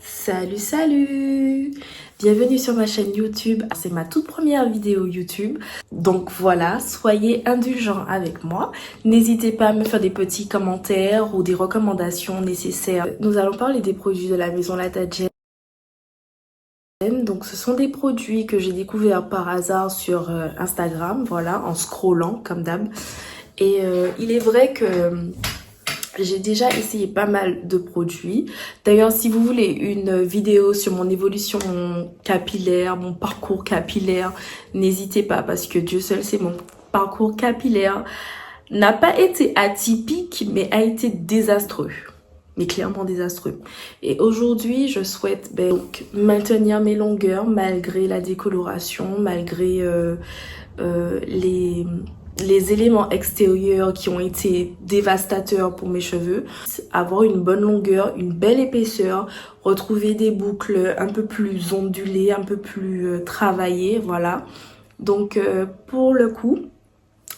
Salut, salut! Bienvenue sur ma chaîne YouTube. C'est ma toute première vidéo YouTube. Donc voilà, soyez indulgents avec moi. N'hésitez pas à me faire des petits commentaires ou des recommandations nécessaires. Nous allons parler des produits de la maison Latagem. Donc ce sont des produits que j'ai découverts par hasard sur Instagram, voilà, en scrollant comme d'hab. Et il est vrai que j'ai déjà essayé pas mal de produits. D'ailleurs, si vous voulez une vidéo sur mon évolution capillaire, mon parcours capillaire, n'hésitez pas parce que Dieu seul sait, mon parcours capillaire n'a pas été atypique, mais a été désastreux. Mais clairement désastreux. Et aujourd'hui, je souhaite donc maintenir mes longueurs malgré la décoloration, malgré les éléments extérieurs qui ont été dévastateurs pour mes cheveux. Avoir une bonne longueur, une belle épaisseur, retrouver des boucles un peu plus ondulées, un peu plus travaillées, voilà. Donc pour le coup,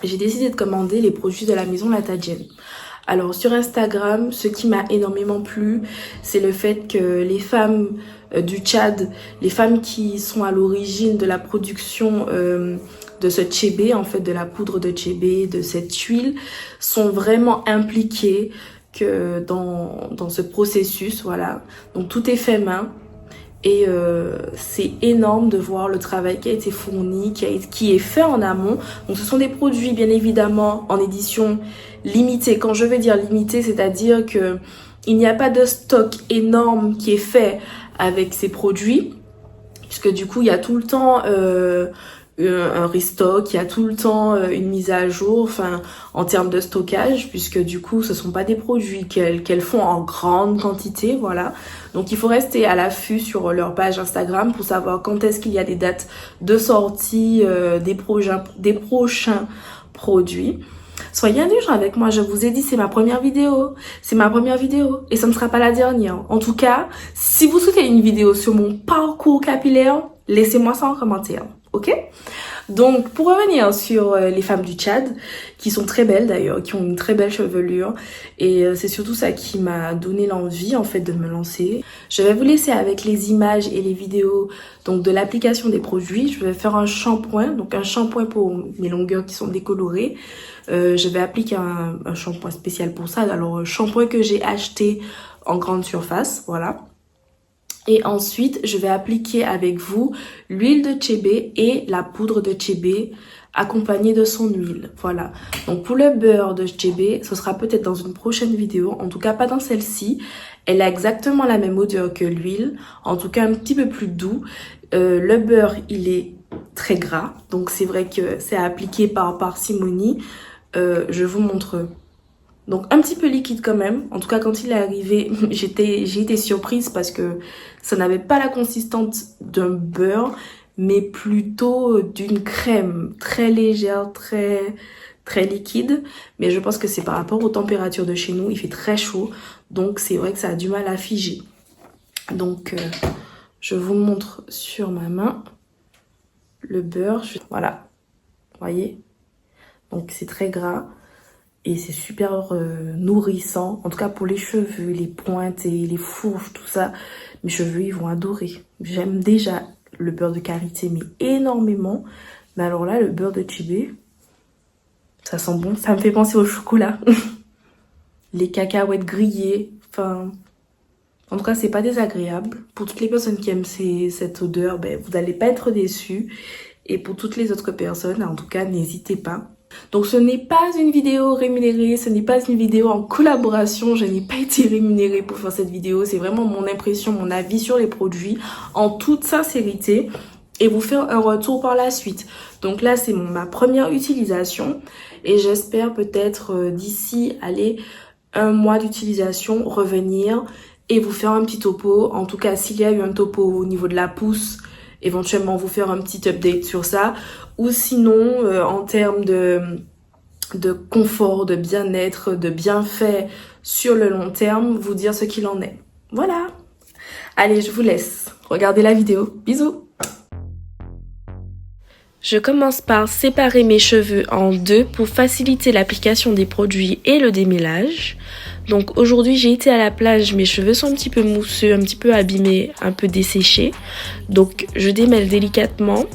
j'ai décidé de commander les produits de la maison Latagem. Alors sur Instagram, ce qui m'a énormément plu, c'est le fait que les femmes du Tchad, les femmes qui sont à l'origine de la production de ce tchébé, en fait de la poudre de tchébé, de cette huile, sont vraiment impliquées que dans ce processus, voilà. Donc tout est fait main. Et c'est énorme de voir le travail qui a été fourni, qui est fait en amont. Donc ce sont des produits bien évidemment en édition limitée. Quand je veux dire limitée, c'est-à-dire que il n'y a pas de stock énorme qui est fait avec ces produits. Puisque du coup il y a tout le temps un restock, il y a tout le temps une mise à jour, enfin en termes de stockage, puisque du coup ce sont pas des produits qu'elles font en grande quantité, voilà. Donc il faut rester à l'affût sur leur page Instagram pour savoir quand est-ce qu'il y a des dates de sortie des prochains produits. Soyez indulgents avec moi, je vous ai dit, c'est ma première vidéo. C'est ma première vidéo et ça ne sera pas la dernière. En tout cas, si vous souhaitez une vidéo sur mon parcours capillaire, laissez-moi ça en commentaire, ok? Donc, pour revenir sur les femmes du Tchad, qui sont très belles d'ailleurs, qui ont une très belle chevelure, et c'est surtout ça qui m'a donné l'envie en fait de me lancer. Je vais vous laisser avec les images et les vidéos donc de l'application des produits. Je vais faire un shampoing, donc un shampoing pour mes longueurs qui sont décolorées. Je vais appliquer un shampoing spécial pour ça. Alors, un shampoing que j'ai acheté en grande surface, voilà. Et ensuite, je vais appliquer avec vous l'huile de tchébé et la poudre de tchébé accompagnée de son huile. Voilà. Donc pour le beurre de tchébé, ce sera peut-être dans une prochaine vidéo. En tout cas, pas dans celle-ci. Elle a exactement la même odeur que l'huile. En tout cas, un petit peu plus doux. Le beurre, il est très gras. Donc c'est vrai que c'est à appliquer par parcimonie. Je vous montre. Donc un petit peu liquide quand même. En tout cas, quand il est arrivé, j'ai été surprise parce que ça n'avait pas la consistance d'un beurre, mais plutôt d'une crème très légère, très liquide. Mais je pense que c'est par rapport aux températures de chez nous. Il fait très chaud, donc c'est vrai que ça a du mal à figer. Donc je vous montre sur ma main le beurre. Voilà, vous voyez. Donc c'est très gras. Et c'est super nourrissant. En tout cas pour les cheveux, les pointes et les fourches, tout ça. Mes cheveux, ils vont adorer. J'aime déjà le beurre de karité, mais énormément. Mais alors là, le beurre de tchébé, ça sent bon. Ça me fait penser au chocolat. Les cacahuètes grillées. Enfin, en tout cas, c'est pas désagréable. Pour toutes les personnes qui aiment cette odeur, vous n'allez pas être déçus. Et pour toutes les autres personnes, en tout cas, n'hésitez pas. Donc ce n'est pas une vidéo rémunérée, ce n'est pas une vidéo en collaboration, je n'ai pas été rémunérée pour faire cette vidéo, c'est vraiment mon impression, mon avis sur les produits en toute sincérité et vous faire un retour par la suite. Donc là c'est ma première utilisation et j'espère peut-être d'ici, allez, un mois d'utilisation revenir et vous faire un petit topo. En tout cas s'il y a eu un topo au niveau de la pousse, éventuellement vous faire un petit update sur ça, ou sinon en termes de confort, de bien-être, de bienfait sur le long terme, vous dire ce qu'il en est. Voilà. Allez, je vous laisse. Regardez la vidéo. Bisous. Je commence par séparer mes cheveux en deux pour faciliter l'application des produits et le démêlage. Donc aujourd'hui j'ai été à la plage, mes cheveux sont un petit peu mousseux, un petit peu abîmés, un peu desséchés. Donc je démêle délicatement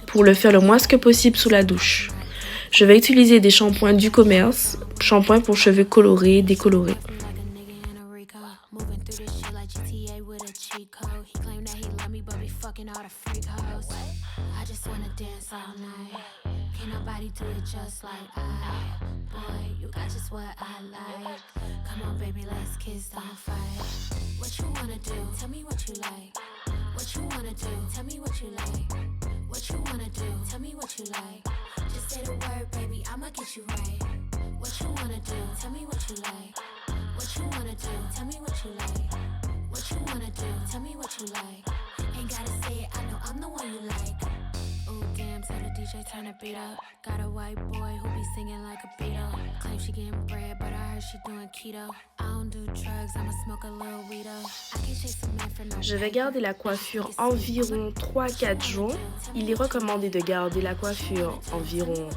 pour le faire le moins que possible sous la douche. Je vais utiliser des shampoings du commerce, shampoing pour cheveux colorés, décolorés. Nobody do it just like I. Boy, you got just what I like. Come on, baby, let's kiss, don't fight. What you wanna do? Tell me what you like. What you wanna do? Tell me what you like. What you wanna do? Tell me what you like. Just say the word, baby, I'ma get you right. What you wanna do? Tell me what you like. What you wanna do? Tell me what you like. What you wanna do? Tell me what you like. Ain't gotta say it, I know I'm the one you like. Oh damn, so the DJ turn the beat up. Got a white boy who be singing like a Beatle. Claim she getting bread, but I heard she doing keto. I don't do drugs, I'ma smoke a little weedo. I can chase a man for no. Je vais garder la coiffure environ 3-4 jours. Il est recommandé de garder la coiffure environ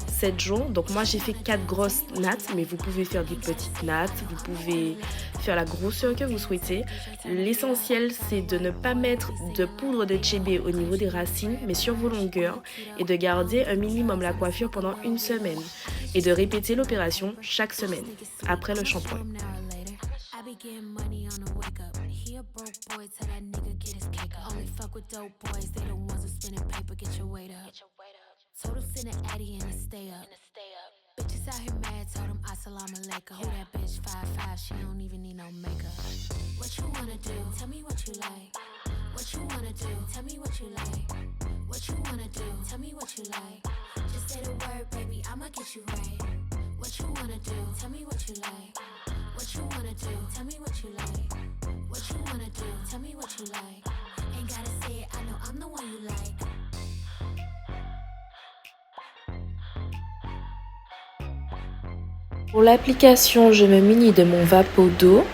7 jours. Donc moi j'ai fait 4 grosses nattes, mais vous pouvez faire des petites nattes, vous pouvez faire la grosseur que vous souhaitez. L'essentiel c'est de ne pas mettre de poudre de chébé au niveau des racines, mais sur vos longueurs, et de garder un minimum la coiffure pendant une semaine et de répéter l'opération chaque semaine après le shampoing. Bitches out here mad, told him assalamu alaikum. Who that bitch 5'5", she don't even need no makeup. What you wanna do? Tell me what you like. What you wanna do? Tell me what you like. What you wanna do? Tell me what you like. Just say the word, baby, I'ma get you right. What you wanna do? Tell me what you like. What you wanna do? Tell me what you like. What you wanna do? Tell me what you like. Ain't gotta say it, I know I'm the one you like. Pour l'application, je me munis de mon vapeau d'eau.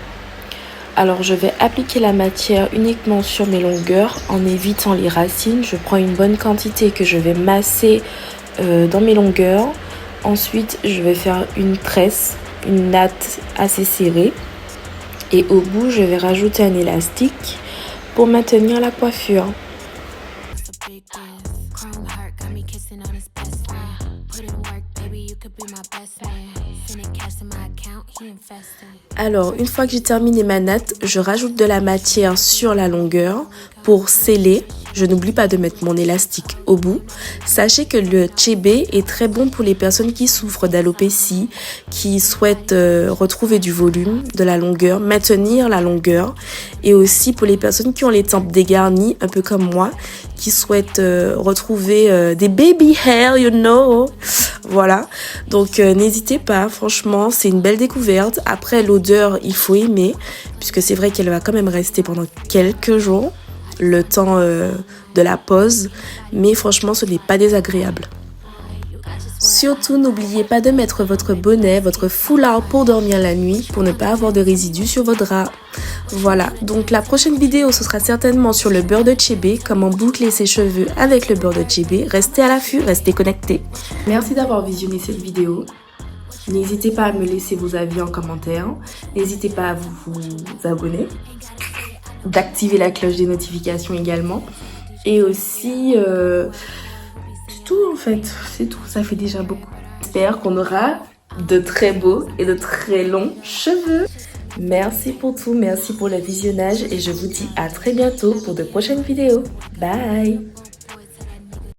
Alors je vais appliquer la matière uniquement sur mes longueurs en évitant les racines. Je prends une bonne quantité que je vais masser dans mes longueurs. Ensuite, je vais faire une tresse, une natte assez serrée. Et au bout, je vais rajouter un élastique pour maintenir la coiffure. Alors, une fois que j'ai terminé ma natte, je rajoute de la matière sur la longueur pour sceller. Je n'oublie pas de mettre mon élastique au bout. Sachez que le chébé est très bon pour les personnes qui souffrent d'alopécie, qui souhaitent retrouver du volume, de la longueur, maintenir la longueur. Et aussi pour les personnes qui ont les tempes dégarnies, un peu comme moi, qui souhaitent retrouver des baby hair, you know. Voilà, donc n'hésitez pas, franchement, c'est une belle découverte. Après, l'odeur, il faut aimer, puisque c'est vrai qu'elle va quand même rester pendant quelques jours, le temps de la pause, mais franchement, ce n'est pas désagréable. Surtout, n'oubliez pas de mettre votre bonnet, votre foulard pour dormir la nuit, pour ne pas avoir de résidus sur vos draps. Voilà, donc la prochaine vidéo, ce sera certainement sur le beurre de chébé, comment boucler ses cheveux avec le beurre de chébé. Restez à l'affût, restez connectés. Merci d'avoir visionné cette vidéo. N'hésitez pas à me laisser vos avis en commentaire. N'hésitez pas à vous abonner, d'activer la cloche des notifications également. Et aussi... c'est tout en fait, c'est tout, ça fait déjà beaucoup. J'espère qu'on aura de très beaux et de très longs cheveux. Merci pour tout, merci pour le visionnage et je vous dis à très bientôt pour de prochaines vidéos. Bye!